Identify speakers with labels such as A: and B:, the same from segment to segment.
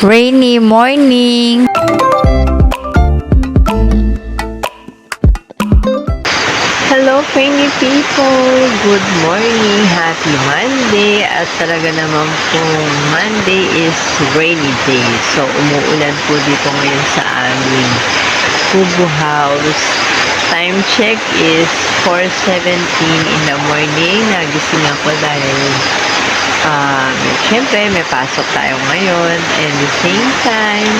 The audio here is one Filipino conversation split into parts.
A: Rainy morning.
B: Hello, Rainy people! Good morning! Happy Monday! At talaga naman pong Monday is rainy day. So, umuulan po dito ngayon sa aming Kubo House. Time check is 4:17 in the morning. Nagising ako dahil syempre may pasok tayo ngayon. And the same time,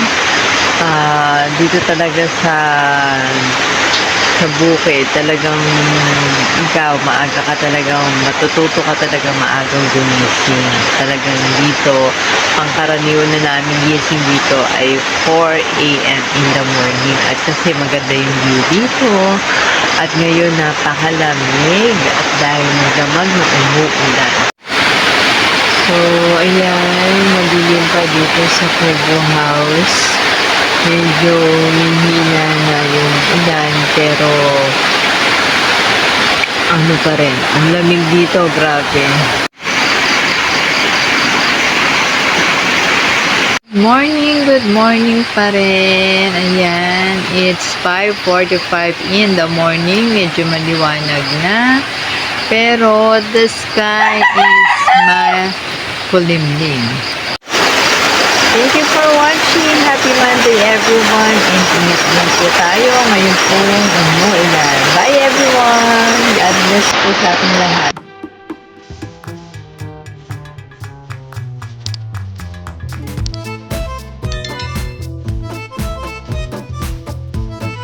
B: dito talaga sa bukid, talagang ikaw, maaga ka talagang, matututo ka talaga maagang gumising. Talagang dito, ang karaniwan na namin gising dito ay 4 a.m. in the morning. At kasi maganda yung view dito. At ngayon, napakalamig. At dahil nagamag na umuulan. So, ayan, madilim pa dito sa Kubo House. Medyo hihina na yung ulan, pero ano pa rin, ang lamig dito, grabe. Good morning pa rin. Ayan, it's 5:45 in the morning. Medyo maliwanag na. Pero the sky is makulimlim. Thank you for watching. Happy Monday, everyone. And ingat po tayo. Ngayon po umuulan. Bye, everyone. God bless po sa ating lahat.